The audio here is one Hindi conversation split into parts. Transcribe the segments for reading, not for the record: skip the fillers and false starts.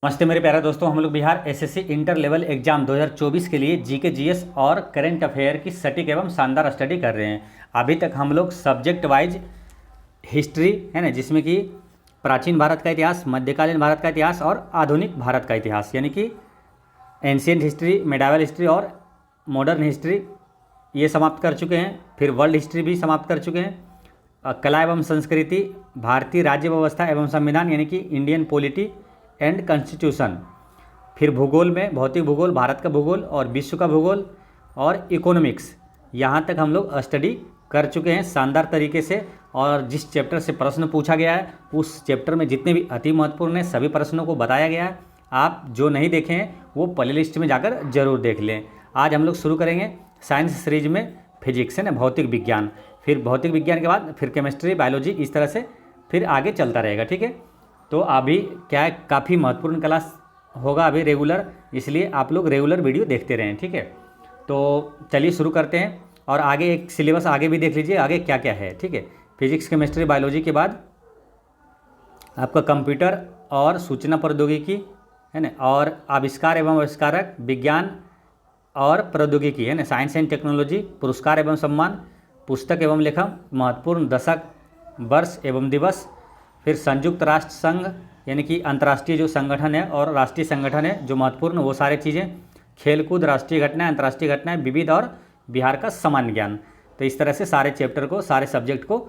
नमस्ते मेरे प्यारे दोस्तों, हम लोग Bihar SSC inter level exam 2024 के लिए जीके जीएस और करंट अफेयर की सटीक एवं शानदार स्टडी कर रहे हैं। अभी तक हम लोग सब्जेक्ट वाइज हिस्ट्री है ना, जिसमें कि प्राचीन भारत का इतिहास, मध्यकालीन भारत का इतिहास और आधुनिक भारत का इतिहास, यानी कि एंशियंट हिस्ट्री, मेडावल हिस्ट्री और मॉडर्न हिस्ट्री ये समाप्त कर चुके हैं। फिर वर्ल्ड हिस्ट्री भी समाप्त कर चुके हैं। कला एवं संस्कृति, भारतीय राज्य व्यवस्था एवं संविधान यानी कि इंडियन पॉलिटी एंड कॉन्स्टिट्यूशन। फिर भूगोल में भौतिक भूगोल, भारत का भूगोल और विश्व का भूगोल और इकोनॉमिक्स, यहाँ तक हम लोग स्टडी कर चुके हैं शानदार तरीके से। और जिस चैप्टर से प्रश्न पूछा गया है उस चैप्टर में जितने भी अति महत्वपूर्ण है सभी प्रश्नों को बताया गया है। आप जो नहीं देखे हैं वो प्ले लिस्ट में जाकर जरूर देख लें। आज हम लोग शुरू करेंगे साइंस सीरीज में फिजिक्स है ना, भौतिक विज्ञान। फिर भौतिक विज्ञान के बाद फिर केमिस्ट्री, बायोलॉजी, इस तरह से फिर आगे चलता रहेगा। ठीक है, तो अभी क्या है, काफ़ी महत्वपूर्ण क्लास होगा अभी रेगुलर, इसलिए आप लोग रेगुलर वीडियो देखते रहें। ठीक है, तो चलिए शुरू करते हैं। और आगे एक सिलेबस आगे भी देख लीजिए आगे क्या क्या है। ठीक है, फिजिक्स, केमिस्ट्री, बायोलॉजी के बाद आपका कंप्यूटर और सूचना प्रौद्योगिकी है ना, और आविष्कार एवं आविष्कारक, विज्ञान और प्रौद्योगिकी है ना, साइंस एंड टेक्नोलॉजी, पुरस्कार एवं सम्मान, पुस्तक एवं लेखन, महत्वपूर्ण दशक, वर्ष एवं दिवस। फिर संयुक्त राष्ट्र संघ यानी कि अंतर्राष्ट्रीय जो संगठन है और राष्ट्रीय संगठन है जो महत्वपूर्ण, वो सारे चीज़ें, खेलकूद, राष्ट्रीय घटनाएं, अंतर्राष्ट्रीय घटनाएं, विविध और बिहार का सामान्य ज्ञान। तो इस तरह से सारे चैप्टर को, सारे सब्जेक्ट को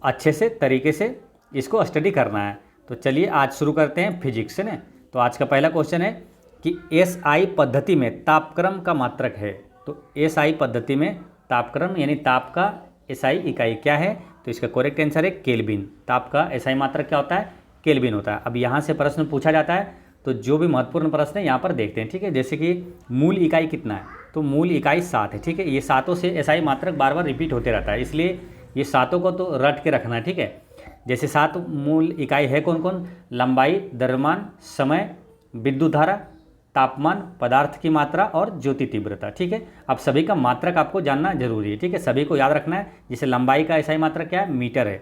अच्छे से तरीके से इसको स्टडी करना है। तो चलिए आज शुरू करते हैं फिजिक्स से ना। तो आज का पहला क्वेश्चन है कि एसआई पद्धति में तापक्रम का मात्रक है। तो एसआई पद्धति में तापक्रम यानी ताप का एसआई इकाई क्या है? तो इसका करेक्ट आंसर है केल्विन। ताप का एसआई मात्रक क्या होता है? केल्विन होता है। अब यहाँ से प्रश्न पूछा जाता है तो जो भी महत्वपूर्ण प्रश्न है यहाँ पर देखते हैं। ठीक है, जैसे कि मूल इकाई कितना है, तो मूल इकाई 7 है। ठीक है, ये सातों से एसआई मात्रक बार बार रिपीट होते रहता है, इसलिए ये सातों को तो रट के रखना है। ठीक है, जैसे 7 मूल इकाई है कौन कौन? लंबाई, द्रव्यमान, समय, विद्युत धारा, तापमान, पदार्थ की मात्रा और ज्योति तीव्रता। ठीक है, अब सभी का मात्रक आपको जानना जरूरी है। ठीक है, सभी को याद रखना है। जैसे लंबाई का एसआई मात्रक क्या है? मीटर है।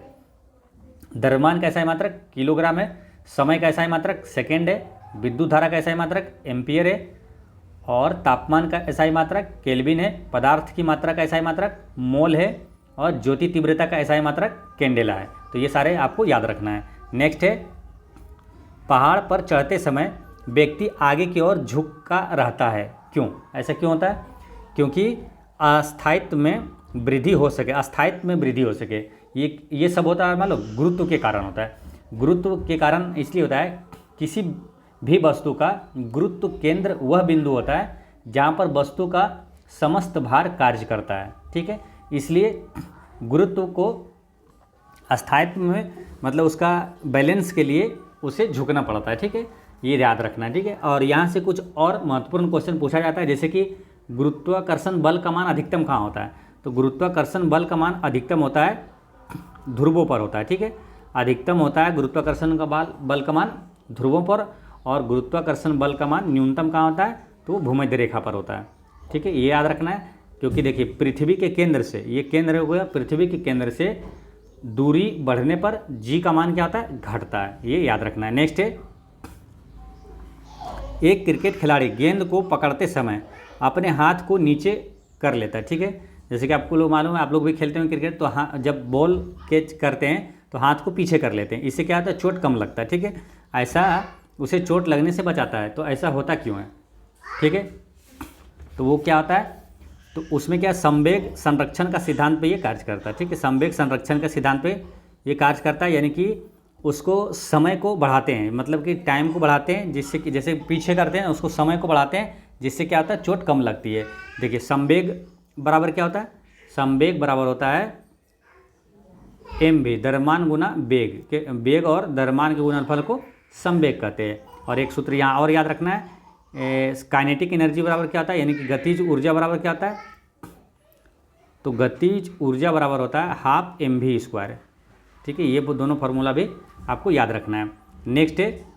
द्रव्यमान का एसआई मात्रक किलोग्राम है। समय का एसआई मात्रक सेकेंड है। विद्युत धारा का एसआई मात्रक एम्पियर है। और तापमान का एसआई मात्रक केल्विन है। पदार्थ की मात्रा का एसआई मात्रक मोल है। और ज्योति तीव्रता का एसआई मात्रक कैंडेला है। तो ये सारे आपको याद रखना है। नेक्स्ट है, पहाड़ पर चढ़ते समय व्यक्ति आगे की ओर झुका रहता है, क्यों? ऐसा क्यों होता है? क्योंकि अस्थायित्व में वृद्धि हो सके, अस्थायित्व में वृद्धि हो सके। ये सब होता है, मान लो गुरुत्व के कारण होता है। गुरुत्व के कारण इसलिए होता है, किसी भी वस्तु का गुरुत्व केंद्र वह बिंदु होता है जहाँ पर वस्तु का समस्त भार कार्य करता है। ठीक है, इसलिए गुरुत्व को अस्थायित्व में मतलब उसका बैलेंस के लिए उसे झुकना पड़ता है। ठीक है, ये याद रखना है। ठीक है, और यहाँ से कुछ और महत्वपूर्ण क्वेश्चन पूछा जाता है, जैसे कि गुरुत्वाकर्षण बल का मान अधिकतम कहाँ होता है? तो गुरुत्वाकर्षण बल का मान अधिकतम होता है ध्रुवों पर होता है। ठीक है, अधिकतम होता है गुरुत्वाकर्षण का बल का मान ध्रुवों पर, और गुरुत्वाकर्षण बल का मान न्यूनतम कहाँ होता है? तो भूमध्य रेखा पर होता है। ठीक है, ये याद रखना है, क्योंकि देखिए पृथ्वी के केंद्र से, ये केंद्र हो गया, पृथ्वी के केंद्र से दूरी बढ़ने पर जी का मान क्या होता है? घटता है। ये याद रखना है। नेक्स्ट है, एक क्रिकेट खिलाड़ी गेंद को पकड़ते समय अपने हाथ को नीचे कर लेता है। ठीक है, जैसे कि आपको लोग मालूम है, आप लोग भी खेलते हैं क्रिकेट, तो हाँ जब बॉल कैच करते हैं तो हाथ को पीछे कर लेते हैं। इससे क्या होता है? चोट कम लगता है। ठीक है, ऐसा उसे चोट लगने से बचाता है। तो ऐसा होता क्यों है? ठीक है, तो वो क्या होता है? तो उसमें क्या, संवेग संरक्षण का सिद्धांत पे ये कार्य करता है। ठीक है, संवेग संरक्षण का सिद्धांत पे ये कार्य करता है, यानी कि उसको समय को बढ़ाते हैं, मतलब कि टाइम को बढ़ाते हैं, जिससे कि जैसे पीछे करते हैं उसको समय को बढ़ाते हैं, जिससे क्या होता है? चोट कम लगती है। देखिए संवेग बराबर क्या होता है? संवेग बराबर होता है mv, द्रव्यमान गुना वेग के, वेग और द्रव्यमान के गुणनफल को संवेग कहते हैं। और एक सूत्र यहाँ और याद रखना है, काइनेटिक एनर्जी बराबर क्या होता है? यानी कि गतिज ऊर्जा बराबर क्या होता है? तो गतिज ऊर्जा बराबर होता है हाफ mv²। ठीक है, ये दोनों फार्मूला भी आपको याद रखना है। नेक्स्ट है,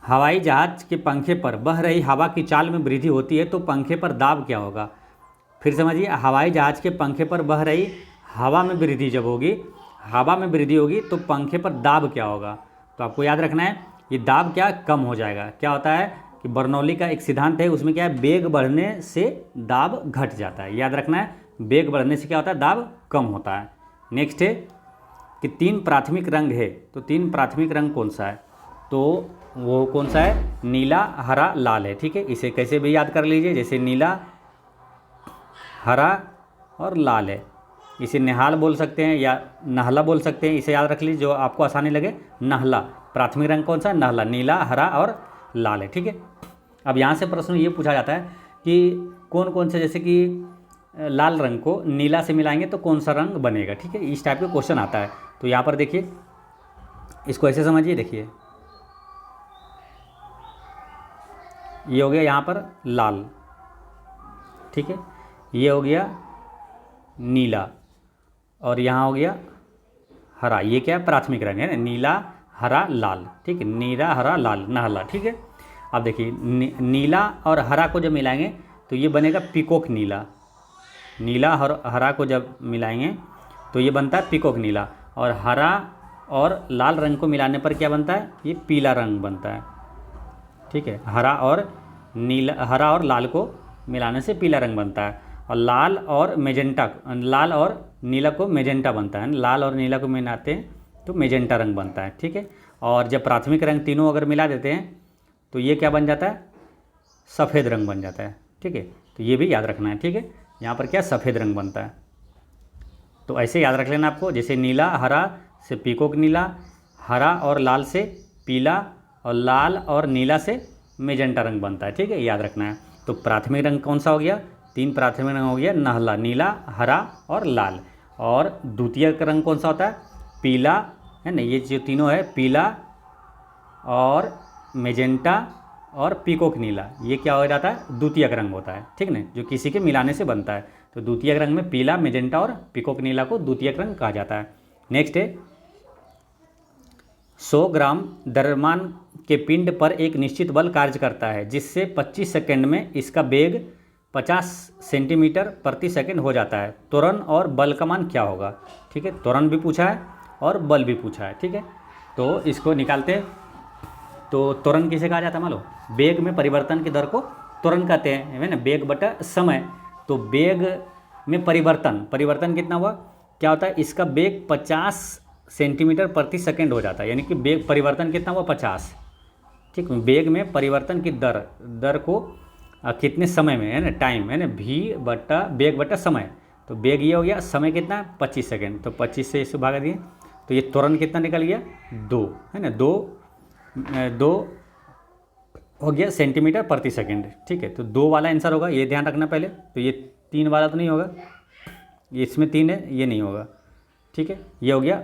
हवाई जहाज के पंखे पर बह रही हवा की चाल में वृद्धि होती है तो पंखे पर दाब क्या होगा? फिर समझिए, हवाई जहाज के पंखे पर बह रही हवा में वृद्धि जब होगी, हवा में वृद्धि होगी तो पंखे पर दाब क्या होगा? तो आपको याद रखना है, ये दाब क्या कम हो जाएगा। क्या होता है कि बर्नौली का एक सिद्धांत है, उसमें क्या है, वेग बढ़ने से दाब घट जाता है। याद रखना है, वेग बढ़ने से क्या होता है, दाब कम होता है। नेक्स्ट है कि 3 प्राथमिक रंग है, तो 3 प्राथमिक रंग कौन सा है, तो वो कौन सा है, नीला, हरा, लाल है। ठीक है, इसे कैसे भी याद कर लीजिए, जैसे नीला, हरा और लाल है। इसे निहाल बोल सकते हैं या नहला बोल सकते हैं, इसे याद रख लीजिए जो आपको आसानी लगे। नहला, प्राथमिक रंग कौन सा, नहला, नीला, हरा और लाल है। ठीक है, अब यहाँ से प्रश्न ये पूछा जाता है कि कौन कौन से, जैसे कि लाल रंग को नीला से मिलाएंगे तो कौन सा रंग बनेगा। ठीक है, इस टाइप का क्वेश्चन आता है। तो यहाँ पर देखिए, इसको ऐसे समझिए, देखिए ये हो गया यहाँ पर लाल, ठीक है, ये हो गया नीला और यहाँ हो गया हरा। ये क्या है, प्राथमिक रंग है ना, नीला, हरा, लाल। ठीक है, नीला, हरा, लाल, नहला। ठीक है, अब देखिए नीला और हरा को जब मिलाएंगे तो ये बनेगा पीकॉक नीला। नीला और हरा को जब मिलाएंगे तो ये बनता है पीकॉक नीला। और हरा और लाल रंग को मिलाने पर क्या बनता है, ये पीला रंग बनता है। ठीक है, हरा और लाल को मिलाने से पीला रंग बनता है। और लाल और नीला को मेजेंटा बनता है। लाल और नीला को मिलाते हैं तो मेजेंटा रंग बनता है। ठीक है, और जब प्राथमिक रंग तीनों अगर मिला देते हैं तो ये क्या बन जाता है, सफ़ेद रंग बन जाता है। ठीक है, तो ये भी याद रखना है। ठीक है, यहाँ पर क्या, सफ़ेद रंग बनता है। तो ऐसे याद रख लेना आपको, जैसे नीला हरा से पीकॉक नीला, हरा और लाल से पीला, और लाल और नीला से मेजेंटा रंग बनता है। ठीक है, याद रखना है। तो प्राथमिक रंग कौन सा हो गया, 3 प्राथमिक रंग हो गया, नहला, नीला, हरा और लाल। और द्वितीयक रंग कौन सा होता है, पीला, है ना, ये जो तीनों है, पीला और मेजेंटा और पीकॉक नीला, ये क्या हो जाता है, द्वितीयक रंग होता है। ठीक ना, जो किसी के मिलाने से बनता है। तो द्वितीयक रंग में पीला, मेजेंटा और पीकॉक नीला को द्वितीयक रंग कहा जाता है। नेक्स्ट है 100 ग्राम द्रव्यमान के पिंड पर एक निश्चित बल कार्य करता है, जिससे 25 सेकंड में इसका वेग 50 सेंटीमीटर प्रति सेकंड हो जाता है। त्वरण और बल का मान क्या होगा। ठीक है, त्वरण भी पूछा है और बल भी पूछा है। ठीक है, तो इसको निकालते हैं। तो त्वरण किसे कहा जाता है, मान लो वेग में परिवर्तन की दर को त्वरण कहते हैं, है ना, वेग बटा समय। तो वेग में परिवर्तन कितना हुआ, क्या होता है, इसका वेग 50 सेंटीमीटर प्रति सेकंड हो जाता है, यानी कि वेग परिवर्तन कितना हुआ, 50। ठीक, वेग में परिवर्तन की दर को कितने समय में, है ना, टाइम, है ना, वेग बटा समय। तो वेग ये हो गया, समय कितना, 25 सेकंड। तो 25 से इसे भागा दिए तो ये त्वरण कितना निकल गया, 2, है ना, 2 हो गया सेंटीमीटर प्रति सेकंड। ठीक है, तो 2 वाला आंसर होगा, ये ध्यान रखना पहले। तो ये 3 वाला तो नहीं होगा, इसमें 3 है, ये नहीं होगा। ठीक है, ये हो गया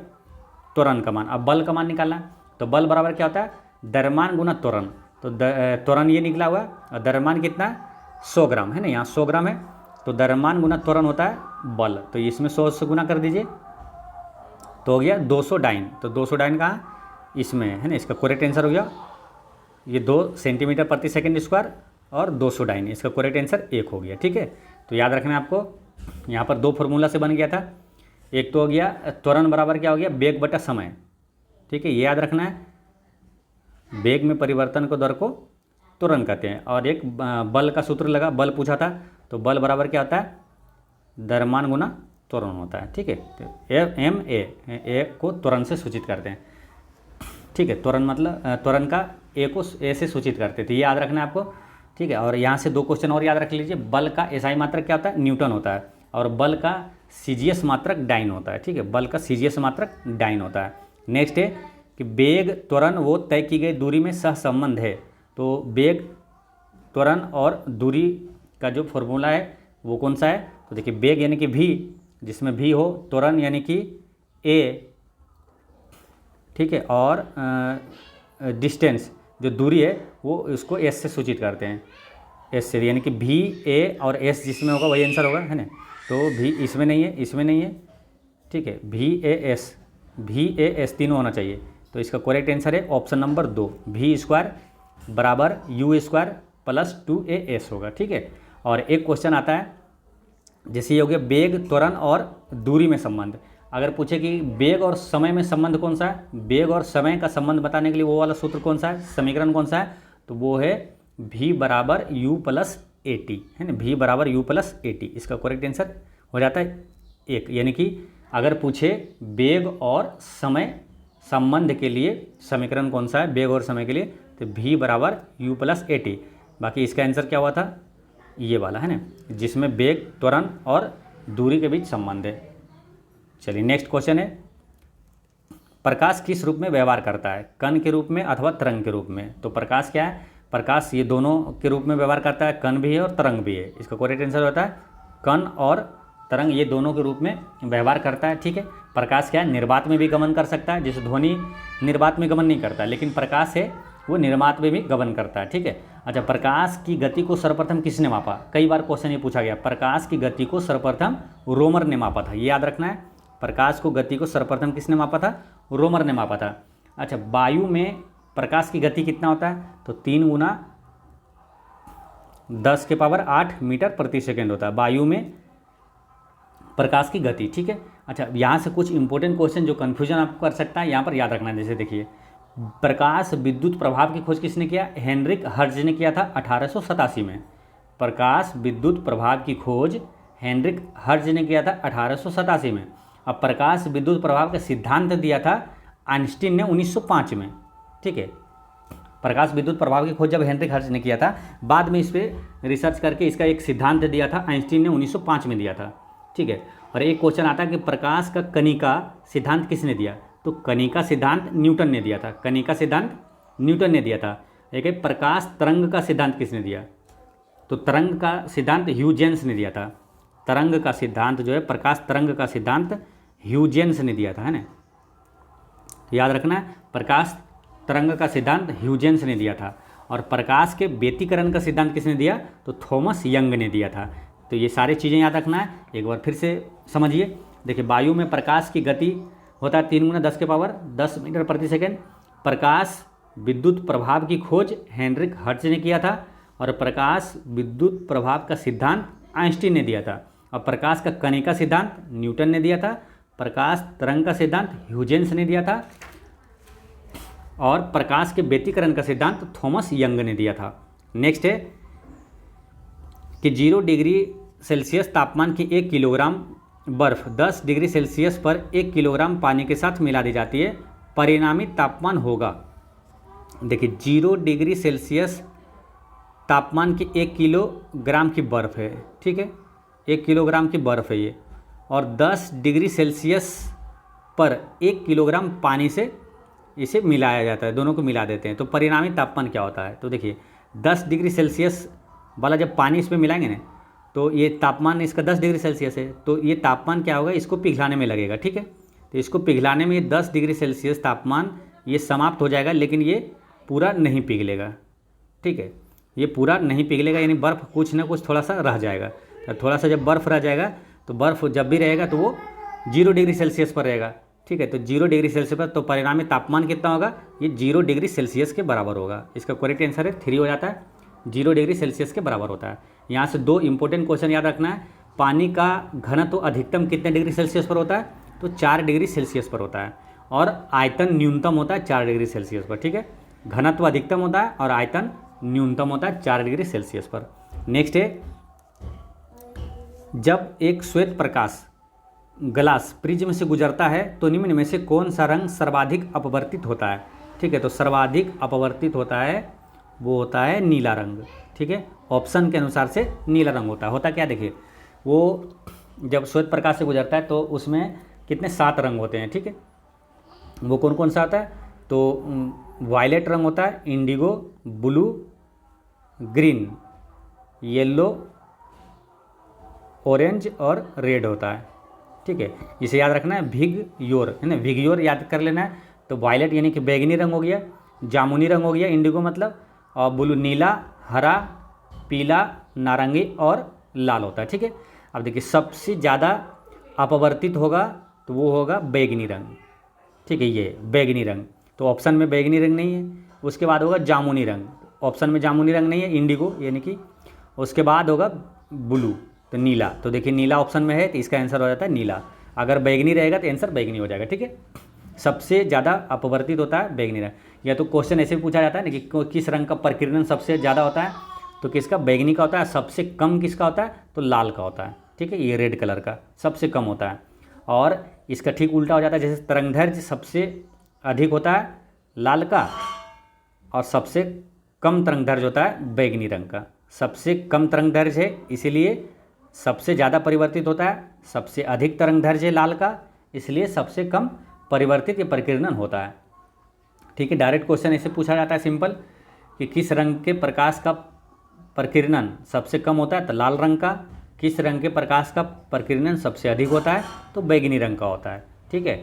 त्वरण का मान। अब बल का मान निकालना है, तो बल बराबर क्या होता है, द्रव्यमान गुना त्वरण। तो त्वरण ये निकला हुआ और द्रव्यमान कितना है, 100 ग्राम, है ना, यहाँ 100 ग्राम है। तो द्रव्यमान गुना त्वरण होता है बल, तो इसमें 100 से गुना कर दीजिए तो हो गया 200 डाइन। तो 200 डाइन कहाँ, इसमें, है ना, इसका करेक्ट आंसर हो गया ये 2 सेंटीमीटर प्रति सेकंड स्क्वायर और 200 डाइन, इसका करेक्ट आंसर 1 हो गया। ठीक है, तो याद रखना है आपको, यहाँ पर 2 फार्मूला से बन गया था। एक तो हो गया त्वरण बराबर क्या हो गया, वेग बटा समय। ठीक है, ये याद रखना है, वेग में परिवर्तन को दर को त्वरण कहते हैं। और एक बल का सूत्र लगा, बल पूछा था, तो बल बराबर क्या होता है, द्रव्यमान गुना त्वरण होता है। ठीक है, तो ए को त्वरण से सूचित करते हैं। ठीक है, त्वरण मतलब त्वरण का ए को ए से सूचित करते थे, ये याद रखना है आपको। ठीक है, और यहाँ से 2 क्वेश्चन और याद रख लीजिए। बल का एसआई मात्रक क्या होता है, न्यूटन होता है, और बल का सीजीएस मात्रक डाइन होता है। ठीक है, बल का सीजीएस मात्रक डाइन होता है। नेक्स्ट है कि वेग त्वरण वो तय की गई दूरी में सहसंबंध है। तो वेग त्वरण और दूरी का जो फॉर्मूला है वो कौन सा है, तो देखिए वेग यानी कि v, जिसमें v हो, त्वरण यानी कि a, ठीक है, और डिस्टेंस जो दूरी है वो उसको s से सूचित करते हैं, s से, यानी कि v a और s जिसमें होगा वही आंसर होगा, है ना। तो v इसमें नहीं है, इसमें नहीं है। ठीक है, v a s तीनों होना चाहिए। तो इसका करेक्ट आंसर है ऑप्शन नंबर 2, v² बराबर u² प्लस 2as होगा। ठीक है, और एक क्वेश्चन आता है, जैसे ये हो गया वेग त्वरण और दूरी में संबंध। अगर पूछे कि वेग और समय में संबंध कौन सा है, वेग और समय का संबंध बताने के लिए वो वाला सूत्र कौन सा है, समीकरण कौन सा है, तो वो है v बराबर u प्लस ए टी, है ना, v बराबर u प्लस ए टी। इसका करेक्ट आंसर हो जाता है 1। यानी कि अगर पूछे वेग और समय संबंध के लिए समीकरण कौन सा है वेग और समय के लिए, तो v बराबर u प्लस ए टी। बाकी इसका आंसर क्या हुआ था, ये वाला, है ना, जिसमें वेग, त्वरण और दूरी के बीच संबंध है। चलिए नेक्स्ट क्वेश्चन है, प्रकाश किस रूप में व्यवहार करता है, कण के रूप में अथवा तरंग के रूप में। तो प्रकाश क्या है, प्रकाश ये दोनों के रूप में व्यवहार करता है, कण भी है और तरंग भी है। इसका करेक्ट आंसर होता है कण और तरंग ये दोनों के रूप में व्यवहार करता है। ठीक है, प्रकाश क्या है, निर्वात में भी गमन कर सकता है, जैसे ध्वनि निर्वात में गमन नहीं करता, लेकिन प्रकाश है वो निर्वात में भी गमन करता है। ठीक है, अच्छा, प्रकाश की गति को सर्वप्रथम किसने मापा, कई बार क्वेश्चन ये पूछा गया, प्रकाश की गति को सर्वप्रथम रोमर ने मापा था, ये याद रखना है, प्रकाश को गति को सर्वप्रथम किसने मापा था, रोमर ने मापा था। अच्छा, वायु में प्रकाश की गति कितना होता है, तो 3 गुना 10⁸ मीटर प्रति सेकेंड होता है वायु में प्रकाश की गति। ठीक है, अच्छा, यहाँ से कुछ इंपॉर्टेंट क्वेश्चन जो कन्फ्यूजन आपको कर सकता है यहाँ पर याद रखना है। जैसे देखिए, प्रकाश विद्युत प्रभाव की खोज किसने किया, हेनरिक हर्ट्ज ने किया था 1887 में। प्रकाश विद्युत प्रभाव की खोज हेनरिक हर्ट्ज ने किया था 1887 में। अब प्रकाश विद्युत प्रभाव का सिद्धांत दिया था आइंस्टीन ने 1905 में। ठीक है, प्रकाश विद्युत प्रभाव की खोज जब हेनरिक हर्ट्ज ने किया था, बाद में इस पर रिसर्च करके इसका एक सिद्धांत दिया था आइंस्टीन ने 1905 में दिया था। ठीक है, और एक क्वेश्चन आता है कि प्रकाश का कणिका सिद्धांत किसने दिया, तो कणिका सिद्धांत न्यूटन ने दिया था, कणिका सिद्धांत न्यूटन ने दिया था। एक है प्रकाश तरंग का सिद्धांत किसने दिया, तो तरंग का सिद्धांत ह्यूजेंस ने दिया था। तरंग का सिद्धांत जो है, प्रकाश तरंग का सिद्धांत ह्यूजेंस ने दिया था, है ना, याद रखना है, प्रकाश तरंग का सिद्धांत ह्यूजेंस ने दिया था। और प्रकाश के व्यतिकरण का सिद्धांत किसने दिया, तो थॉमस यंग ने दिया था। तो ये सारी चीज़ें याद रखना है, एक बार फिर से समझिए। देखिए, वायु में प्रकाश की गति होता है 3 गुना 10⁻10 मीटर प्रति सेकेंड। प्रकाश विद्युत प्रभाव की खोज हेनरिक हर्ट्ज ने किया था, और प्रकाश विद्युत प्रभाव का सिद्धांत आइंस्टीन ने दिया था। और प्रकाश का कणिका सिद्धांत न्यूटन ने दिया था, प्रकाश तरंग का सिद्धांत ह्यूजेंस ने दिया था, और प्रकाश के व्यतिकरण का सिद्धांत थॉमस यंग ने दिया था। नेक्स्ट है कि 0 डिग्री सेल्सियस तापमान की 1 किलोग्राम बर्फ 10 डिग्री सेल्सियस पर 1 किलोग्राम पानी के साथ मिला दी जाती है, परिणामी तापमान होगा। देखिए, 0 डिग्री सेल्सियस तापमान की 1 किलोग्राम की बर्फ़ है। ठीक है, 1 किलोग्राम की बर्फ़ है ये, और 10 डिग्री सेल्सियस पर 1 किलोग्राम पानी से इसे मिलाया जाता है, दोनों को मिला देते हैं, तो परिणामी तापमान क्या होता है। तो देखिए, 10 डिग्री सेल्सियस वाला जब पानी इस पर मिलाएंगे ना, तो ये तापमान इसका 10 डिग्री सेल्सियस है, तो ये तापमान क्या होगा, इसको पिघलाने में लगेगा। ठीक है, तो इसको पिघलाने में ये 10 डिग्री सेल्सियस तापमान ये समाप्त हो जाएगा, लेकिन ये पूरा नहीं पिघलेगा। ठीक है, ये पूरा नहीं पिघलेगा, यानी बर्फ़ कुछ ना कुछ थोड़ा सा रह जाएगा। तो थोड़ा सा जब बर्फ़ रह जाएगा, तो बर्फ़ जब भी रहेगा तो वो 0 डिग्री सेल्सियस पर रहेगा। ठीक है, तो 0 डिग्री सेल्सियस पर, तो परिणामी तापमान कितना होगा, ये 0 डिग्री सेल्सियस के बराबर होगा। इसका करेक्ट आंसर है 3 हो जाता है, 0 डिग्री सेल्सियस के बराबर होता है। यहाँ से 2 इंपॉर्टेंट क्वेश्चन याद रखना है, पानी का घनत्व अधिकतम कितने डिग्री सेल्सियस पर होता है, तो 4 डिग्री सेल्सियस पर होता है, और आयतन न्यूनतम होता है 4 डिग्री सेल्सियस पर। ठीक है, घनत्व अधिकतम होता है और आयतन न्यूनतम होता है 4 डिग्री सेल्सियस पर। नेक्स्ट है, जब एक श्वेत प्रकाश ग्लास प्रिज्म से गुजरता है तो निम्न में से कौन सा रंग सर्वाधिक अपवर्तित होता है। ठीक है, तो सर्वाधिक अपवर्तित होता है वो होता है नीला रंग। ठीक है, ऑप्शन के अनुसार से नीला रंग होता क्या, देखिए, वो जब श्वेत प्रकाश से गुजरता है तो उसमें कितने 7 रंग होते हैं। ठीक है, वो कौन कौन सा आता है, तो वायलेट रंग होता है, Indigo, blue, green, yellow, orange और रेड होता है। ठीक है, इसे याद रखना है, विगयोर, है ना, विगयोर याद कर लेना है। तो वायलेट यानी कि बैगनी रंग हो गया, जामुनी रंग हो गया, इंडिगो मतलब, और ब्लू नीला, हरा, पीला, नारंगी और लाल होता है। ठीक है, अब देखिए, सबसे ज़्यादा अपवर्तित होगा तो वो होगा बैगनी रंग। ठीक है, ये बैगनी रंग, तो ऑप्शन में बैगनी रंग नहीं है। उसके बाद होगा जामुनी रंग, ऑप्शन में जामुनी रंग नहीं है, इंडिगो यानी कि। उसके बाद होगा ब्लू, तो नीला, तो देखिए नीला ऑप्शन में है, तो इसका आंसर हो जाता है नीला। अगर बैगनी रहेगा तो आंसर बैगनी हो जाएगा, ठीक है। सबसे ज़्यादा अपवर्तित होता है बैगनी रंग। या तो क्वेश्चन ऐसे भी पूछा जाता है ना कि किस रंग का प्रकीर्णन सबसे ज़्यादा होता है, तो किसका, बैगनी का होता है। सबसे कम किसका होता है, तो लाल का होता है, ठीक है। ये रेड कलर का सबसे कम होता है। और इसका ठीक उल्टा हो जाता है, जैसे तरंगदैर्घ्य सबसे अधिक होता है लाल का, और सबसे कम तरंगदैर्घ्य होता है बैगनी रंग का। सबसे कम तरंगदैर्घ्य है इसीलिए सबसे ज़्यादा परिवर्तित होता है, सबसे अधिक तरंगदैर्घ्य है लाल का इसलिए सबसे कम परिवर्तित या प्रकीर्णन होता है, ठीक है। डायरेक्ट क्वेश्चन ऐसे पूछा जाता है सिंपल कि किस रंग के प्रकाश का प्रकीर्णन सबसे कम होता है, तो लाल रंग का। किस रंग के प्रकाश का प्रकीर्णन सबसे अधिक होता है, तो बैगनी रंग का होता है, ठीक है।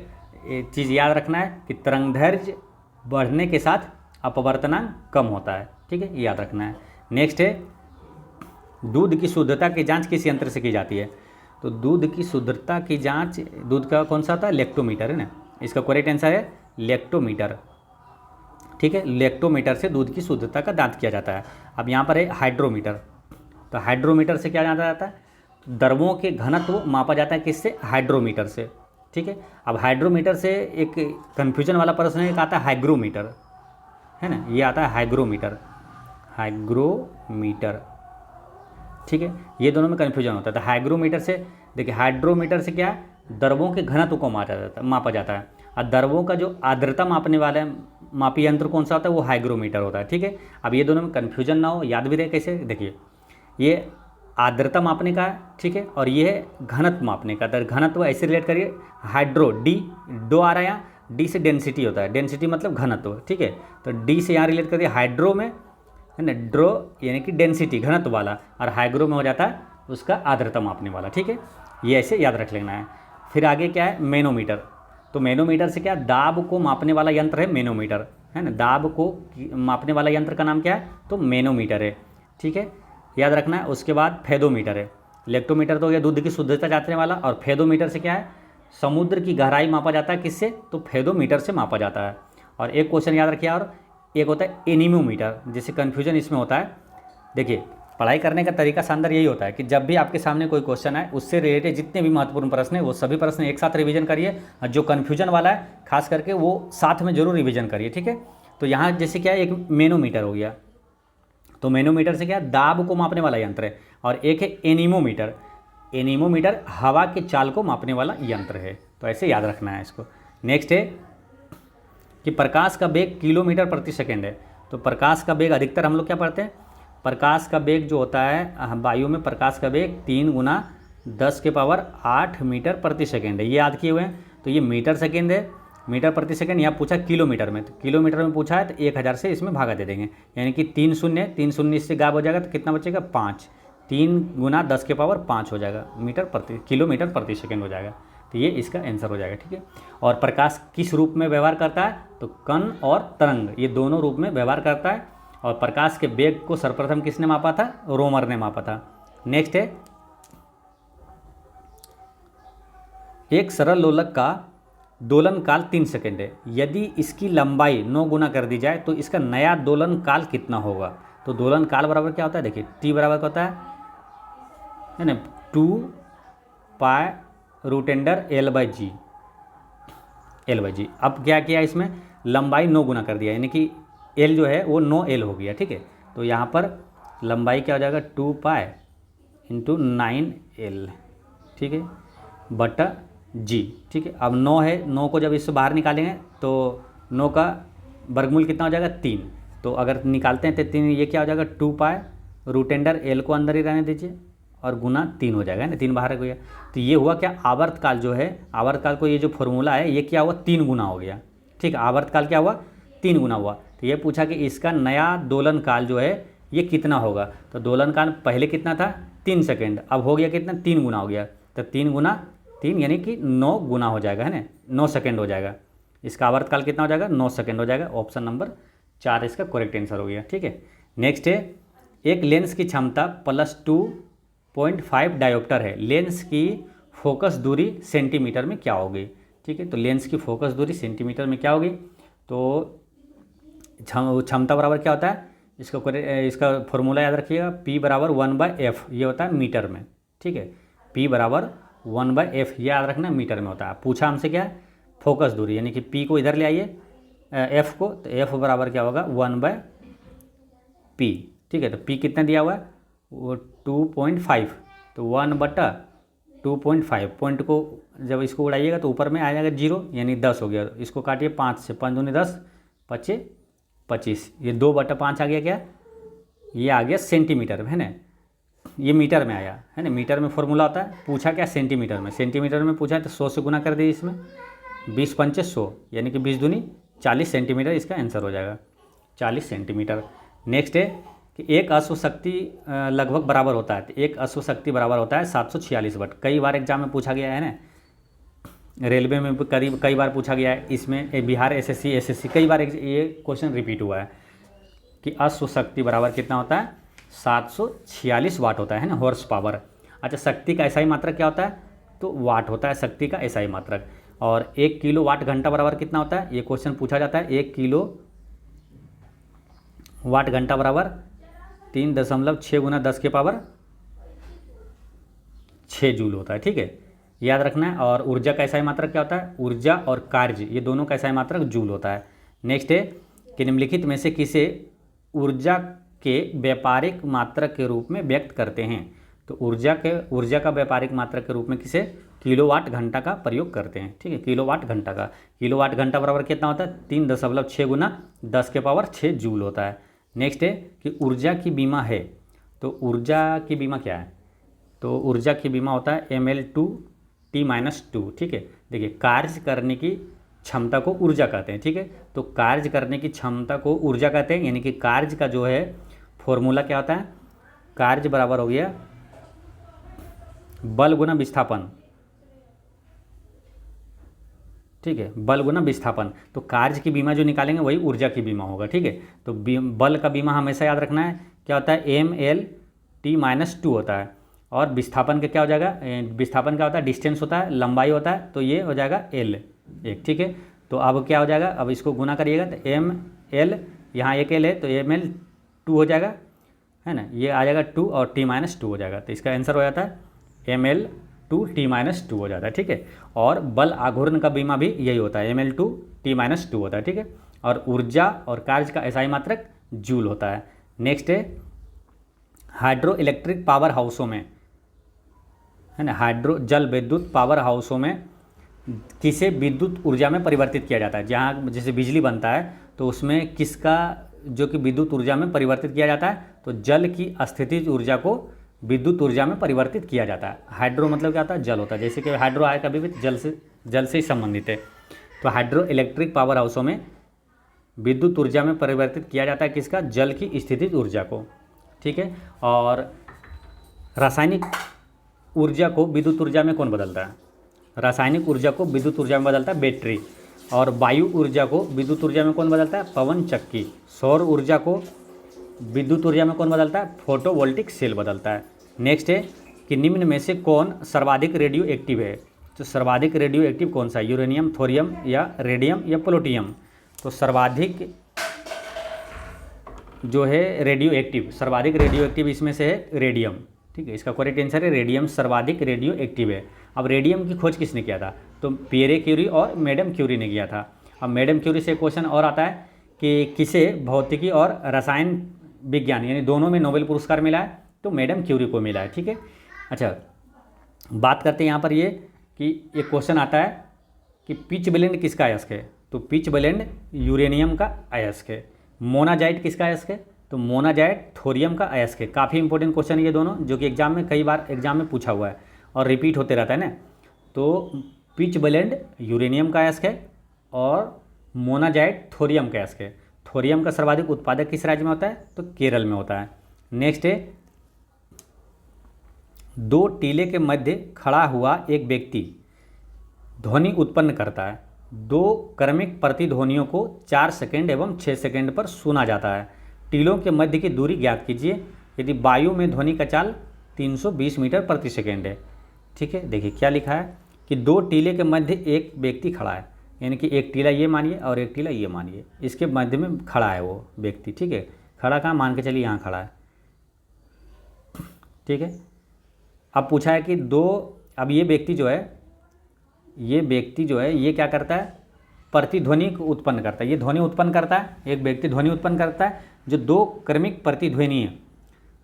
ये चीज़ याद रखना है कि तरंगदैर्घ्य बढ़ने के साथ अपवर्तनांक कम होता है, ठीक है, ये याद रखना है। नेक्स्ट है दूध की शुद्धता की जांच किस यंत्र से की जाती है, तो दूध की शुद्धता की जांच दूध का कौन सा होता है, लेक्टोमीटर, है ना। इसका करेक्ट आंसर है लेक्टोमीटर, ठीक है। लेक्टोमीटर से दूध की शुद्धता का जांच किया जाता है। अब यहाँ पर है हाइड्रोमीटर, तो हाइड्रोमीटर से क्या जाना जाता है, द्रवों के घनत्व मापा जाता है किससे, हाइड्रोमीटर से, ठीक है। अब हाइड्रोमीटर से एक कन्फ्यूजन वाला प्रश्न एक आता है हाइग्रोमीटर, है ना, ये आता है हाइग्रोमीटर, हाइग्रोमीटर, ठीक है। ये दोनों में कन्फ्यूजन होता है। तो हाइग्रोमीटर से देखिए, हाइड्रोमीटर से क्या है, द्रवों के घनत्व को मापा जाता है। और द्रवों का जो आर्द्रता मापने वाला मापी यंत्र कौन सा होता है, वो हाइग्रोमीटर होता है, ठीक है। अब ये दोनों में कन्फ्यूजन ना हो, याद भी रहे कैसे, देखिए ये आर्द्रता मापने का है, ठीक है, और ये है घनत्व मापने का। तो घनत्व ऐसे रिलेट करिए, हाइड्रो डी, डो आ रहा है यहाँ, डी से डेंसिटी होता है, डेंसिटी मतलब घनत्व, ठीक है। तो डी से यहाँ रिलेट करिए हाइड्रो में, है ना, ड्रो यानी कि डेंसिटी घनत्व वाला, और हाइग्रो में हो जाता है उसका आर्द्रता मापने वाला, ठीक है। ये ऐसे याद रख लेना है। फिर आगे क्या है, मैनोमीटर, तो मैनोमीटर से क्या, दाब को मापने वाला यंत्र है मैनोमीटर, है ना। दाब को मापने वाला यंत्र का नाम क्या है, तो मैनोमीटर है, ठीक है, याद रखना है। उसके बाद फेदोमीटर है। लेक्टोमीटर तो हो गया दूध की शुद्धता जांचने वाला, और फेदोमीटर से क्या है, समुद्र की गहराई मापा जाता है किससे, तो फेदोमीटर से मापा जाता है। और एक क्वेश्चन याद रखिए, और एक होता है एनीमोमीटर, जिससे कन्फ्यूजन इसमें होता है। देखिए पढ़ाई करने का तरीका शानदार यही होता है कि जब भी आपके सामने कोई क्वेश्चन आए उससे रिलेटेड जितने भी महत्वपूर्ण प्रश्न हैं वो सभी प्रश्न एक साथ रिवीजन करिए, और जो कन्फ्यूजन वाला है खास करके वो साथ में जरूर रिवीजन करिए, ठीक है। तो यहाँ जैसे क्या है, एक मैनोमीटर हो गया, तो मैनोमीटर से क्या, दाब को मापने वाला यंत्र है। और एक है एनीमोमीटर, एनीमोमीटर हवा के चाल को मापने वाला यंत्र है। तो ऐसे याद रखना है इसको। नेक्स्ट है कि प्रकाश का वेग किलोमीटर प्रति सेकेंड है। तो प्रकाश का वेग अधिकतर हम लोग क्या पढ़ते हैं, प्रकाश का वेग जो होता है वायु में, प्रकाश का वेग 3 × 10⁸ मीटर प्रति सेकेंड है, ये याद किए हुए हैं। तो ये मीटर सेकेंड है, मीटर प्रति सेकेंड। यहाँ पूछा किलोमीटर में, तो किलोमीटर में पूछा है तो 1000 से इसमें भागा दे देंगे, यानी कि 3 शून्य, 3 शून्य इससे गायब हो जाएगा, तो कितना बचेगा, 5, 3 × 10⁵ हो जाएगा, किलोमीटर प्रति सेकेंड हो जाएगा। तो ये इसका आंसर हो जाएगा, ठीक है। और प्रकाश किस रूप में व्यवहार करता है, तो कण और तरंग, ये दोनों रूप में व्यवहार करता है। और प्रकाश के वेग को सर्वप्रथम किसने मापा था, रोमर ने मापा था। नेक्स्ट है एक सरल लोलक का दोलन काल 3 सेकेंड है, यदि इसकी लंबाई 9 गुना कर दी जाए तो इसका नया दोलन काल कितना होगा। तो दोलन काल बराबर क्या होता है, देखिए टी बराबर क्या होता है ना, 2π√L/g, L/g। अब क्या किया, इसमें लंबाई 9 गुना कर दिया, यानी कि L जो है वो 9L हो गया, ठीक है। तो यहाँ पर लंबाई क्या हो जाएगा, 2π × 9L, ठीक है, बटा g, ठीक है। अब 9 है, 9 को जब इससे बाहर निकालेंगे तो 9 का वर्गमूल कितना हो जाएगा, 3। तो अगर निकालते हैं तो 3, ये क्या हो जाएगा, 2π√L को अंदर ही रहने दीजिए और गुना 3 हो जाएगा ना, 3 बाहर हो गया। तो ये हुआ क्या, आवर्तकाल जो है, आवर्तकाल को ये जो फॉर्मूला है ये क्या हुआ, 3 गुना हो गया, ठीक है। आवर्तकाल क्या हुआ, 3 गुना हुआ। तो ये पूछा कि इसका नया दोलन काल जो है ये कितना होगा। तो दोलन काल पहले कितना था, 3 सेकेंड, अब हो गया कितना, 3 गुना हो गया। तो 3 × 3 यानी कि 9 गुना हो जाएगा, है ना, 9 सेकेंड हो जाएगा। इसका आवर्तकाल कितना हो जाएगा, 9 सेकेंड हो जाएगा। ऑप्शन नंबर 4 इसका करेक्ट आंसर हो गया, ठीक है। नेक्स्ट है एक लेंस की क्षमता +2.5 डायोप्टर है, लेंस की फोकस दूरी सेंटीमीटर में क्या होगी, ठीक है। तो लेंस की फोकस दूरी सेंटीमीटर में क्या होगी, तो क्षमता बराबर क्या होता है, इसका फॉर्मूला याद रखिएगा, P = 1/f, ये होता है मीटर में, ठीक है। P = 1/f, याद रखना मीटर में होता है। पूछा हमसे क्या है, फोकस दूरी, यानी कि p को इधर ले आइए f को, तो f बराबर क्या होगा 1/p। ठीक है, तो p कितना दिया हुआ है वो 2.5, तो 1/2.5। पॉइंट को जब इसको उड़ाइएगा तो ऊपर में आ जाएगा 0, यानी 10 हो गया। इसको काटिए 5 से, 5 दूनी 10, 5 25, ये 2/5 आ गया। क्या ये आ गया सेंटीमीटर में, है ना। ये मीटर में आया, है ना। मीटर में फॉर्मूला होता है, पूछा क्या सेंटीमीटर में। सेंटीमीटर में पूछा है तो 100 से गुना कर दीजिए इसमें, 20 पंचे 100, यानी कि 20 दूनी 40 सेंटीमीटर इसका आंसर हो जाएगा, 40 सेंटीमीटर। नेक्स्ट है कि एक अश्व शक्ति लगभग बराबर होता है, तो एक अश्व शक्ति बराबर होता है 746 वाट। कई बार एग्जाम में पूछा गया है ना, रेलवे में भी कई बार पूछा गया है, इसमें बिहार एसएससी कई बार ये क्वेश्चन रिपीट हुआ है कि अश्व शक्ति बराबर कितना होता है 746 वाट होता है ना, हॉर्स पावर। अच्छा, शक्ति का एसआई मात्रक क्या होता है, तो वाट होता है शक्ति का एसआई मात्रक। और 1 किलो वाट घंटा बराबर कितना होता है, ये क्वेश्चन पूछा जाता है। 1 किलो वाट घंटा बराबर 3.6 गुना 10 के पावर 6 जूल होता है। ठीक है, याद रखना है। और ऊर्जा का एसआई मात्रक क्या होता है, ऊर्जा और कार्य ये दोनों का एसआई मात्रक जूल होता है। नेक्स्ट है कि निम्नलिखित में से किसे ऊर्जा के व्यापारिक मात्रक के रूप में व्यक्त करते हैं। तो ऊर्जा का व्यापारिक मात्रक के रूप में किसे किलोवाट घंटा का प्रयोग करते हैं। ठीक है, किलोवाट घंटा का, किलोवाट घंटा बराबर कितना होता है 3.6 गुना 10 के पावर 6 जूल होता है। नेक्स्ट है कि ऊर्जा की बीमा है, तो ऊर्जा की बीमा क्या है, तो ऊर्जा की बीमा होता है mL2T-2। ठीक है, देखिए कार्य करने की क्षमता को ऊर्जा कहते हैं। ठीक है, तो कार्य करने की क्षमता को ऊर्जा कहते हैं, यानी कि कार्य का जो है फॉर्मूला क्या होता है, कार्य बराबर हो गया बल गुना विस्थापन। ठीक है, बल गुना विस्थापन, तो कार्य की बीमा जो निकालेंगे वही ऊर्जा की बीमा होगा। ठीक है, तो बल का बीमा हमेशा याद रखना है क्या होता है mL/T-2 होता है। और विस्थापन का क्या हो जाएगा, विस्थापन क्या होता है डिस्टेंस होता है, लंबाई होता है, तो ये हो जाएगा L एक। ठीक है, तो अब क्या हो जाएगा, अब इसको गुना करिएगा तो mL, यहाँ एक L है तो mL2 हो जाएगा, है ना। ये आ जाएगा 2 और T-2 हो जाएगा, तो इसका आंसर हो जाता है mL2T-2 हो जाता है। ठीक है, और बल आघूर्ण का बीमा भी यही होता है mL2T-2 होता है। ठीक है, और ऊर्जा और कार्य का एसआई मात्रक जूल होता है। नेक्स्ट है हाइड्रो इलेक्ट्रिक पावर हाउसों में, है ना, हाइड्रो जल विद्युत पावर हाउसों में किसे विद्युत ऊर्जा में परिवर्तित किया जाता है। जहाँ जैसे बिजली बनता है तो उसमें किसका जो कि विद्युत ऊर्जा में परिवर्तित किया जाता है, तो जल की स्थितिज ऊर्जा को विद्युत ऊर्जा में परिवर्तित किया जाता है। हाइड्रो मतलब क्या होता है, जल होता है, जैसे कि हाइड्रो आया कभी भी जल से ही संबंधित है। तो हाइड्रो इलेक्ट्रिक पावर हाउसों में विद्युत ऊर्जा में परिवर्तित किया जाता है किसका, जल की स्थितिज ऊर्जा को। ठीक है, और रासायनिक ऊर्जा को विद्युत ऊर्जा में कौन बदलता है, रासायनिक ऊर्जा को विद्युत ऊर्जा में बदलता है बैटरी। और वायु ऊर्जा को विद्युत ऊर्जा में कौन बदलता है, पवन चक्की। सौर ऊर्जा को विद्युत ऊर्जा में कौन बदलता है, फोटोवोल्टिक सेल बदलता है। नेक्स्ट है कि निम्न में से कौन सर्वाधिक रेडियो एक्टिव है। तो सर्वाधिक रेडियो एक्टिव कौन सा है, यूरेनियम, थोरियम या रेडियम या प्लूटोनियम। तो सर्वाधिक जो है रेडियो एक्टिव, सर्वाधिक रेडियो एक्टिव इसमें से है रेडियम। ठीक है, इसका करेक्ट आंसर है रेडियम, सर्वाधिक रेडियो एक्टिव है। अब रेडियम की खोज किसने किया था, तो पियरे क्यूरी और मैडम क्यूरी ने किया था। अब मैडम क्यूरी से क्वेश्चन और आता है कि किसे भौतिकी और रसायन विज्ञान यानी दोनों में नोबेल पुरस्कार मिला है, तो मैडम क्यूरी को मिला है। ठीक है, अच्छा बात करते हैं यहाँ पर ये कि एक क्वेश्चन आता है कि पिच ब्लेंड किसका अयस्क है, तो पिच ब्लेंड यूरेनियम का अयस्क है। मोनाजाइट किसका अयस्क है, तो मोनाजाइट थोरियम का अयस्क है। काफ़ी इंपॉर्टेंट क्वेश्चन है ये दोनों, जो कि एग्जाम में कई बार एग्जाम में पूछा हुआ है और रिपीट होते रहता है ना। तो पिच ब्लेंड यूरेनियम का अयस्क है और मोनाजाइट थोरियम का अयस्क है। थोरियम का सर्वाधिक उत्पादक किस राज्य में होता है, तो केरल में होता है। नेक्स्ट है दो टीले के मध्य खड़ा हुआ एक व्यक्ति ध्वनि उत्पन्न करता है। दो क्रमिक प्रतिध्वनियों को 4 सेकंड एवं 6 सेकंड पर सुना जाता है। टीलों के मध्य की दूरी ज्ञात कीजिए यदि वायु में ध्वनि का चाल 320 मीटर प्रति सेकंड है। ठीक है, देखिए क्या लिखा है कि दो टीले के मध्य एक व्यक्ति खड़ा है, यानी कि एक टीला ये मानिए और एक टीला ये मानिए, इसके मध्य में खड़ा है वो व्यक्ति। ठीक है, खड़ा कहाँ, मान के चलिए यहाँ खड़ा है। ठीक है, अब पूछा है कि दो अब ये व्यक्ति जो है ये क्या करता है, प्रतिध्वनि को उत्पन्न करता है। ये ध्वनि उत्पन्न करता है, एक व्यक्ति ध्वनि उत्पन्न करता है जो दो क्रमिक प्रतिध्वनि है।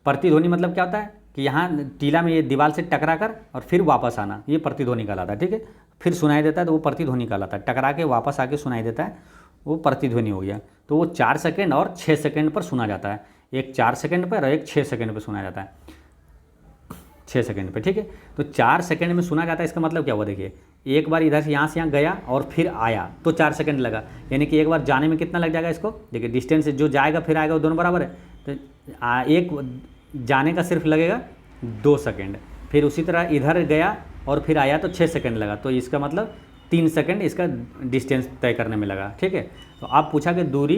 प्रतिध्वनि मतलब क्या होता है कि यहाँ टीला में ये दीवार से टकरा कर और फिर वापस आना, ये प्रतिध्वनि कहलाता है। ठीक है, फिर सुनाई देता है तो वो प्रतिध्वनि कहलाता है। टकरा के वापस आके सुनाई देता है, वो प्रतिध्वनि हो गया। तो वो 4 सेकंड और 6 सेकंड पर सुना जाता है। एक 4 सेकंड पर और एक 6 सेकंड पर सुना जाता है, 6 सेकंड पे। ठीक है, तो 4 सेकंड में सुना जाता है। इसका मतलब क्या हुआ, देखिए एक बार इधर से यहाँ गया और फिर आया तो 4 सेकंड लगा, यानी कि एक बार जाने में कितना लग जाएगा इसको। देखिए डिस्टेंस जो जाएगा फिर आएगा वो दोनों बराबर है, तो एक जाने का सिर्फ लगेगा 2 सेकंड। फिर उसी तरह इधर गया और फिर आया तो 6 सेकंड लगा, तो इसका मतलब 3 सेकंड इसका डिस्टेंस तय करने में लगा। ठीक है, तो आप पूछा कि दूरी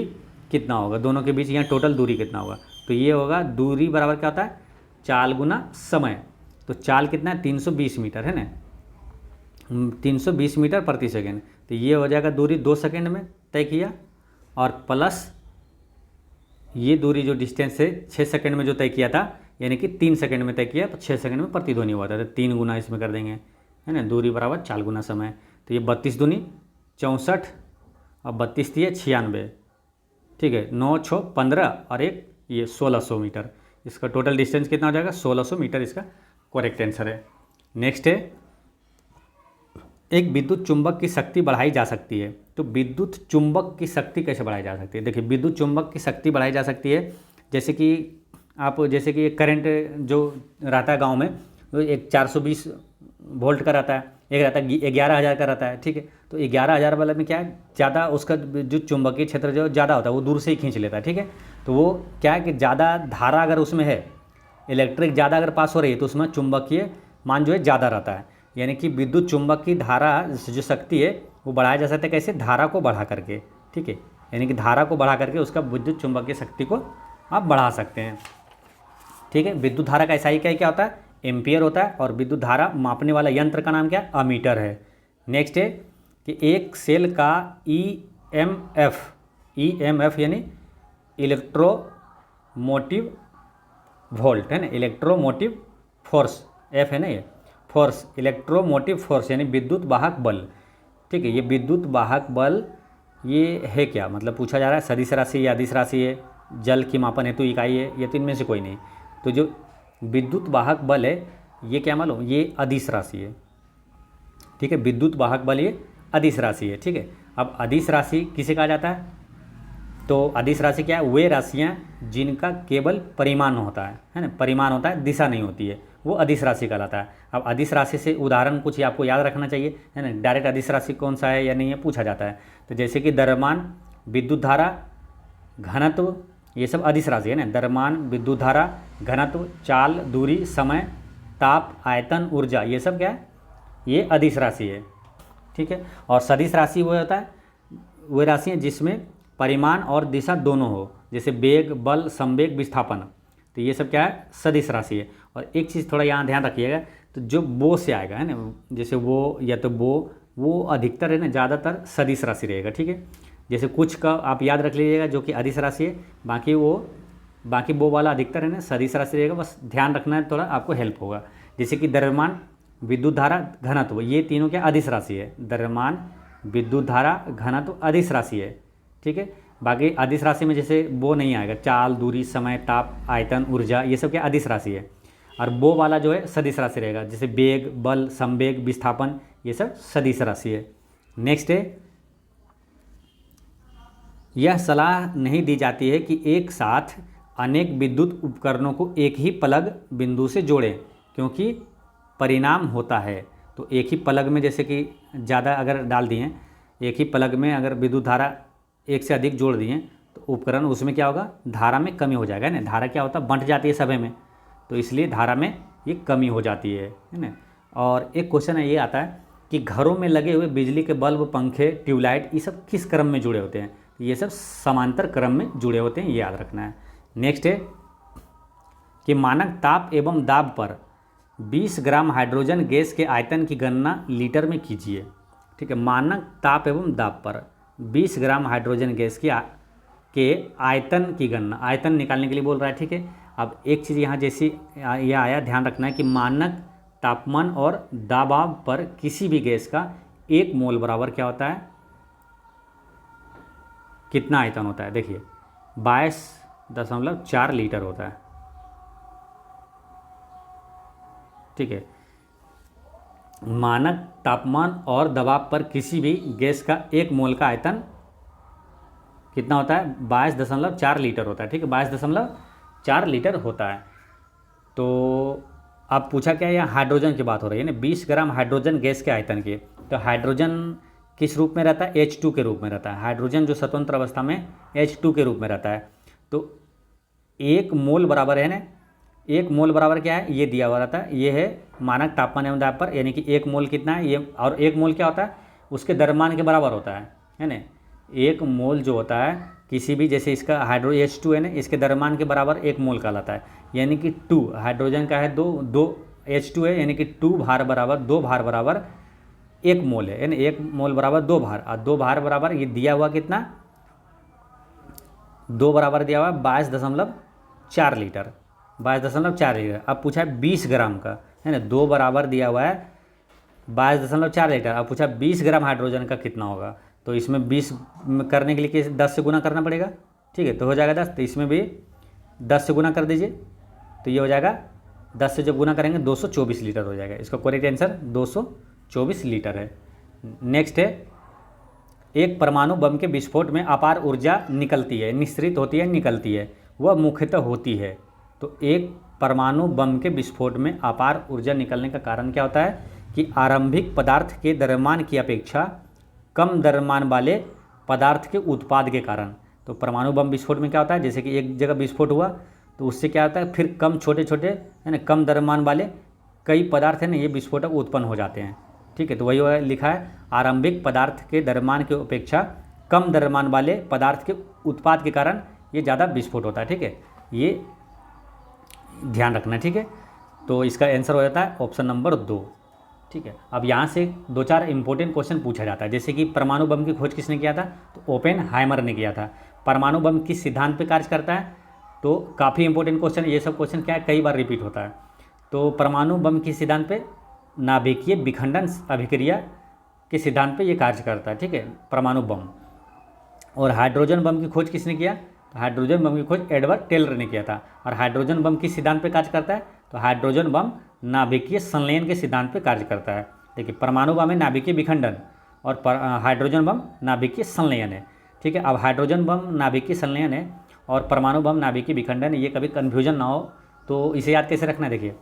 कितना होगा दोनों के बीच, यहाँ टोटल दूरी कितना होगा, तो ये होगा दूरी बराबर क्या होता है, चाल गुना समय। तो चाल कितना है, 320 मीटर है ना, 320 मीटर प्रति सेकेंड। तो ये हो जाएगा दूरी 2 सेकेंड में तय किया, और प्लस ये दूरी जो डिस्टेंस है 6 सेकंड में जो तय किया था, यानी कि 3 सेकंड में तय किया तो 6 सेकंड में प्रतिध्वनि हुआ था, तो 3 गुना इसमें कर देंगे है ना, दूरी बराबर चाल गुना समय। तो ये 32 दूनी 64 और 32 दिए 96। ठीक है, 9 6 15 और एक ये 1600 मीटर। इसका टोटल डिस्टेंस कितना हो जाएगा, 1600 मीटर इसका करेक्ट आंसर है। नेक्स्ट है, एक विद्युत चुंबक की शक्ति बढ़ाई जा सकती है। तो विद्युत चुंबक की शक्ति कैसे बढ़ाई जा सकती है, देखिए विद्युत चुंबक की शक्ति बढ़ाई जा सकती है जैसे कि करंट जो रहता है गांव में, तो एक 420 वोल्ट का रहता है, एक रहता है 11,000 का रहता है। ठीक है, तो 11,000 वाला में क्या है, ज़्यादा उसका जो चुंबकीय क्षेत्र जो ज़्यादा होता है वो दूर से ही खींच लेता है। ठीक है, तो वो क्या है कि ज़्यादा धारा अगर उसमें है, इलेक्ट्रिक ज़्यादा अगर पास हो रही है तो उसमें चुंबकीय मान जो है ज़्यादा रहता है। यानी कि विद्युत चुंबक की धारा जो शक्ति है वो बढ़ाया जा सकता है, कैसे, धारा को बढ़ा करके। ठीक है, यानी कि धारा को बढ़ा करके उसका विद्युत चुंबकीय शक्ति को आप बढ़ा सकते हैं। ठीक है, विद्युत धारा का SI क्या होता है, एम्पियर होता है, और विद्युत धारा मापने वाला यंत्र का नाम क्या है, अमीटर है। नेक्स्ट है कि एक सेल का EMF यानी इलेक्ट्रोमोटिव वोल्ट है ना, इलेक्ट्रोमोटिव फोर्स, F है ना, ये फोर्स, इलेक्ट्रोमोटिव फोर्स यानी विद्युत वाहक बल। ठीक है, ये विद्युत वाहक बल ये है क्या, मतलब पूछा जा रहा है सदिश राशि या अदिश राशि है, जल की मापन हेतु इकाई है, ये तो इनमें से कोई नहीं। तो जो विद्युत वाहक बल है ये क्या मालूम, ये अदिश राशि है। ठीक है, विद्युत वाहक बल ये अदिश राशि है। ठीक है, अब अदिश राशि किसे कहा जाता है, तो अदिश राशि क्या है, वे राशियाँ जिनका केवल परिमाण होता है ना, परिमाण होता है, दिशा नहीं होती है, वो अदिश राशि कहलाता है। अब अदिश राशि से उदाहरण कुछ आपको याद रखना चाहिए है ना, डायरेक्ट अदिश राशि कौन सा है या नहीं है पूछा जाता है। तो जैसे कि द्रव्यमान, विद्युत धारा, घनत्व, ये सब अदिश राशि है ना, द्रव्यमान, विद्युत धारा, घनत्व, चाल, दूरी, समय, ताप, आयतन, ऊर्जा, ये सब क्या है, ये अदिश राशि है। ठीक है, और सदिश राशि वो होता है, वो राशि है जिसमें परिमाण और दिशा दोनों हो, जैसे वेग, बल, संवेग, विस्थापन, तो ये सब क्या है, सदिश राशि है। और एक चीज़ थोड़ा यहाँ ध्यान रखिएगा, तो जो वो से आएगा है ना, जैसे वो या तो वो अधिकतर है ना, ज़्यादातर सदिश राशि रहेगा। ठीक है, जैसे कुछ का आप याद रख लीजिएगा जो कि अदिश राशि है, बाकी वो वाला अधिकतर है ना सदिश राशि रहेगा, बस ध्यान रखना है, थोड़ा आपको हेल्प होगा। जैसे कि द्रव्यमान, विद्युत धारा, घनत्व, ये तीनों क्या अदिश राशि है, द्रव्यमान, विद्युत धारा, घनत्व अदिश राशि है। ठीक है, बाकी अदिश राशि में जैसे वो नहीं आएगा, चाल, दूरी, समय, ताप, आयतन, ऊर्जा, ये सब क्या अदिश राशि है। और वो वाला जो है सदिश राशि रहेगा, जैसे वेग, बल, संवेग, विस्थापन, ये सब सदिश राशि है। नेक्स्ट है, यह सलाह नहीं दी जाती है कि एक साथ अनेक विद्युत उपकरणों को एक ही प्लग बिंदु से जोड़ें, क्योंकि परिणाम होता है। तो एक ही प्लग में जैसे कि ज़्यादा अगर डाल दिए, एक ही प्लग में अगर विद्युत धारा एक से अधिक जोड़ दिए तो उपकरण उसमें क्या होगा, धारा में कमी हो जाएगा ना, धारा क्या होता है, बंट जाती है सभी में, तो इसलिए धारा में ये कमी हो जाती है ना। और एक क्वेश्चन है ये आता है कि घरों में लगे हुए बिजली के बल्ब, पंखे, ट्यूबलाइट, ये सब किस क्रम में जुड़े होते हैं, ये सब समांतर क्रम में जुड़े होते हैं, ये याद रखना है। नेक्स्ट है कि मानक ताप एवं दाब पर 20 ग्राम हाइड्रोजन गैस के आयतन की गणना लीटर में कीजिए। ठीक है, मानक ताप एवं दाब पर 20 ग्राम हाइड्रोजन गैस के आयतन की गणना, आयतन निकालने के लिए बोल रहा है। ठीक है, अब एक चीज़ यहाँ जैसी यह आया ध्यान रखना है कि मानक तापमान और दबाव पर किसी भी गैस का 1 मोल बराबर क्या होता है, कितना आयतन होता है। देखिए 22.4 लीटर होता है, ठीक है। मानक तापमान और दबाव पर किसी भी गैस का 1 मोल का आयतन कितना होता है, 22.4 लीटर होता है, ठीक है, 22.4 लीटर होता है। तो अब पूछा क्या है, यहाँ हाइड्रोजन की बात हो रही है ना, 20 ग्राम हाइड्रोजन गैस के आयतन की। तो हाइड्रोजन किस रूप में रहता है, H2 के रूप में रहता है। हाइड्रोजन जो स्वतंत्र अवस्था में H2 के रूप में रहता है। तो 1 मोल बराबर है ना, 1 मोल बराबर क्या है, ये दिया हुआ रहता है, ये है मानक तापमान एवं दबाव पर, यानी कि 1 मोल कितना है ये, और 1 मोल क्या होता है, उसके द्रव्यमान के बराबर होता है ना। 1 मोल जो होता है किसी भी, जैसे इसका हाइड्रो H2 है ना, इसके द्रव्यमान के बराबर 1 मोल कहलाता है, यानी कि 2 हाइड्रोजन का है, 2 H2 है, यानी कि 2 भार बराबर 2 भार बराबर 1 मोल है ना, 1 मोल बराबर 2 भार, और 2 भार बराबर ये दिया हुआ कितना, 2 बराबर दिया हुआ 22.4 लीटर, 22.4 लीटर। अब पूछा है 20 ग्राम का, है ना, 2 बराबर दिया हुआ है 22.4 लीटर। अब पूछा 20 ग्राम हाइड्रोजन का कितना होगा, तो इसमें 20 करने के लिए 10 से गुना करना पड़ेगा, ठीक है, तो हो जाएगा 10। तो इसमें भी 10 से गुना कर दीजिए, तो ये हो जाएगा 10 से जब गुना करेंगे 224 लीटर हो जाएगा। इसका करेक्ट आंसर 224 लीटर है। नेक्स्ट है, एक परमाणु बम के विस्फोट में अपार ऊर्जा निकलती है, निःसृत होती है, निकलती है, वह मुख्यतः होती है। तो एक परमाणु बम के विस्फोट में अपार ऊर्जा निकलने का कारण क्या होता है कि आरंभिक पदार्थ के द्रव्यमान की अपेक्षा कम द्रव्यमान वाले पदार्थ के उत्पाद के कारण। तो परमाणु बम विस्फोट में क्या होता है, जैसे कि एक जगह विस्फोट हुआ तो उससे क्या होता है, फिर कम छोटे छोटे है ना, कम द्रव्यमान वाले कई पदार्थ है ना, ये विस्फोटक उत्पन्न हो जाते हैं, ठीक है। तो वही लिखा है, आरंभिक पदार्थ के द्रव्यमान की अपेक्षा कम द्रव्यमान वाले पदार्थ के उत्पाद के कारण ये ज़्यादा विस्फोट होता है, ठीक है, ये ध्यान रखना, ठीक है। तो इसका आंसर हो जाता है ऑप्शन नंबर 2, ठीक है। अब यहाँ से 2-4 इंपॉर्टेंट क्वेश्चन पूछा जाता है, जैसे कि परमाणु बम की खोज किसने किया था, तो ओपेनहाइमर ने किया था। परमाणु बम किस सिद्धांत पे कार्य करता है, तो काफ़ी इंपॉर्टेंट क्वेश्चन, ये सब क्वेश्चन क्या है, कई बार रिपीट होता है। तो परमाणु बम के सिद्धांत पे, नाभिकीय विखंडन अभिक्रिया के सिद्धांत पे ये कार्य करता है, ठीक है, परमाणु बम। और हाइड्रोजन बम की खोज किसने किया, तो हाइड्रोजन बम की खोज एडवर्ड टेलर ने किया था। और हाइड्रोजन बम किस सिद्धांत पे कार्य करता है, तो हाइड्रोजन बम नाभिकीय संलयन के सिद्धांत पे कार्य करता है। देखिए परमाणु बम है नाभिकीय विखंडन और हाइड्रोजन बम नाभिकीय संलयन है, ठीक है। अब हाइड्रोजन बम नाभिकीय संलयन है और परमाणु बम नाभिकीय विखंडन है, ये कभी कन्फ्यूजन ना हो, तो इसे याद कैसे रखना है। देखिए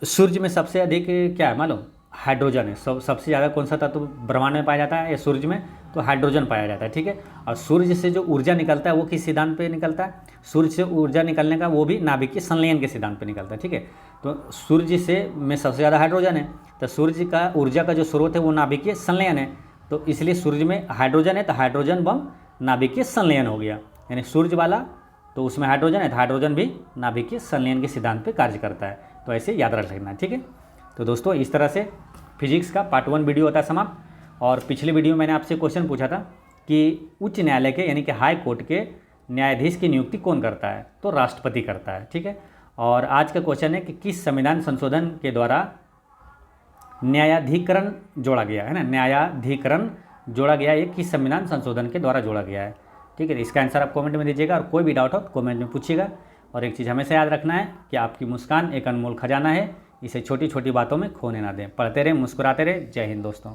सूर्य में सबसे अधिक क्या है मालूम, हाइड्रोजन है। सबसे ज़्यादा कौन सा तत्व ब्रह्मांड में पाया जाता है या सूर्य में, तो हाइड्रोजन पाया जाता है, ठीक है। और सूर्य से जो ऊर्जा निकलता है वो किस सिद्धांत पे निकलता है, सूर्य से ऊर्जा निकलने का वो भी नाभिकीय संलयन के सिद्धांत पे निकलता है, ठीक है। तो सूर्य से में सबसे ज़्यादा हाइड्रोजन है, तो सूर्य का ऊर्जा का जो स्रोत है वो नाभिकीय संलयन है, तो इसलिए सूर्य में हाइड्रोजन है, तो हाइड्रोजन बम नाभिकीय संलयन हो गया, यानी सूर्य वाला तो उसमें हाइड्रोजन है, तो हाइड्रोजन भी नाभिकीय संलयन के सिद्धांत पे कार्य करता है। तो ऐसे याद रख लेना, ठीक है। तो दोस्तों इस तरह से फिजिक्स का पार्ट 1 वीडियो होता है समाप्त। और पिछले वीडियो में मैंने आपसे क्वेश्चन पूछा था कि उच्च न्यायालय के यानी कि हाई कोर्ट के न्यायाधीश की नियुक्ति कौन करता है, तो राष्ट्रपति करता है, ठीक है। और आज का क्वेश्चन है कि किस संविधान संशोधन के द्वारा न्यायाधिकरण जोड़ा गया है ना, न्यायाधिकरण जोड़ा गया, ये किस संविधान संशोधन के द्वारा जोड़ा गया है, ठीक है। इसका आंसर आप कमेंट में दीजिएगा और कोई भी डाउट हो तो कमेंट में पूछिएगा। और एक चीज़ हमेशा याद रखना है कि आपकी मुस्कान एक अनमोल खजाना है, इसे छोटी छोटी बातों में खोने ना दें। पढ़ते रहें, मुस्कुराते रहें। जय हिंद दोस्तों।